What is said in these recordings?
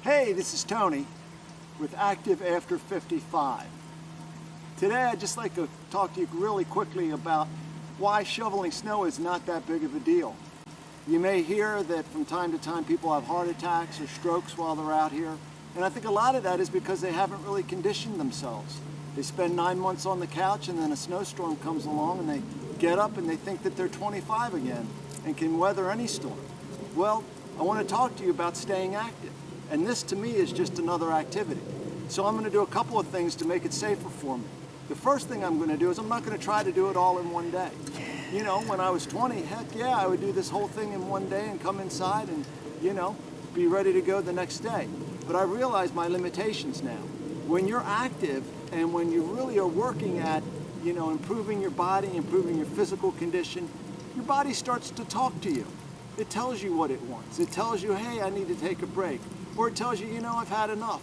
Hey, this is Tony with Active After 55. Today I'd just like to talk to you really quickly about why shoveling snow is not that big of a deal. You may hear that from time to time people have heart attacks or strokes while they're out here, and I think a lot of that is because they haven't really conditioned themselves. They spend 9 months on the couch and then a snowstorm comes along and they get up and they think that they're 25 again and can weather any storm. Well, I want to talk to you about staying active. And this to me is just another activity. So I'm going to do a couple of things to make it safer for me. The first thing I'm going to do is I'm not going to try to do it all in one day. You know, when I was 20, heck yeah, I would do this whole thing in one day and come inside and, you know, be ready to go the next day. But I realize my limitations now. When you're active and when you really are working at, you know, improving your body, improving your physical condition, your body starts to talk to you. It tells you what it wants. It tells you, hey, I need to take a break. Or it tells you, you know, I've had enough.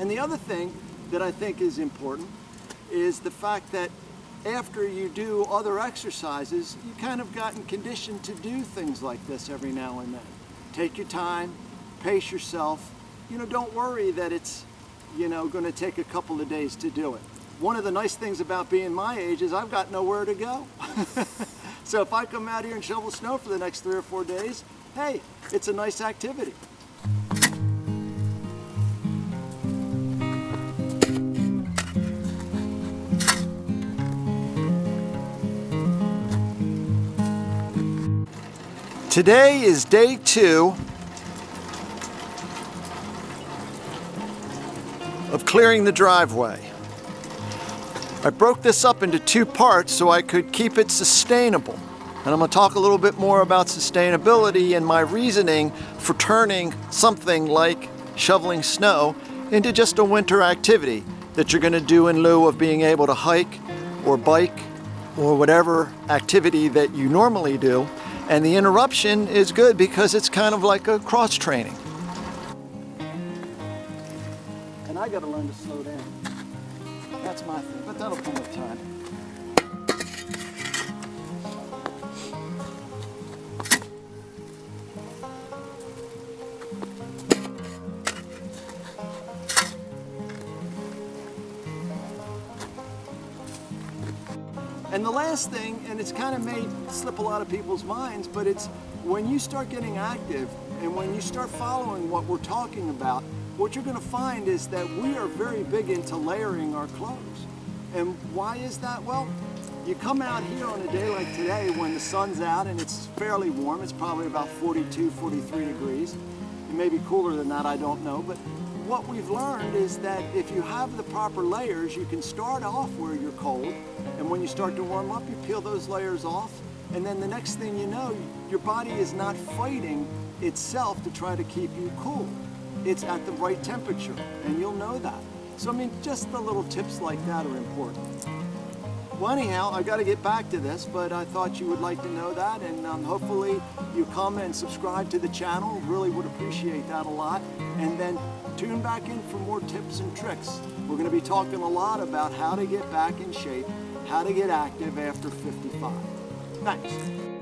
And the other thing that I think is important is the fact that after you do other exercises, you kind of gotten conditioned to do things like this every now and then. Take your time, pace yourself. You know, don't worry that it's, you know, going to take a couple of days to do it. One of the nice things about being my age is I've got nowhere to go. So if I come out here and shovel snow for the next 3 or 4 days, hey, it's a nice activity. Today is day 2 of clearing the driveway. I broke this up into 2 parts so I could keep it sustainable. And I'm going to talk a little bit more about sustainability and my reasoning for turning something like shoveling snow into just a winter activity that you're going to do in lieu of being able to hike or bike or whatever activity that you normally do. And the interruption is good because it's kind of like a cross training. And I got to learn to slow down. That's my thing, but that'll come with time. And the last thing, and it's kind of made slip a lot of people's minds, but it's when you start getting active and when you start following what we're talking about, what you're going to find is that we are very big into layering our clothes. And why is that? Well, you come out here on a day like today when the sun's out and it's fairly warm. It's probably about 42, 43 degrees. It may be cooler than that, I don't know. But what we've learned is that if you have the proper layers, you can start off where you're cold. And when you start to warm up, you peel those layers off. And then the next thing you know, your body is not fighting itself to try to keep you cool. It's at the right temperature, and you'll know that. So, I mean, just the little tips like that are important. Well, anyhow, I got to get back to this, but I thought you would like to know that, and hopefully you come and subscribe to the channel. Really would appreciate that a lot. And then tune back in for more tips and tricks. We're going to be talking a lot about how to get back in shape, how to get active after 55. Thanks.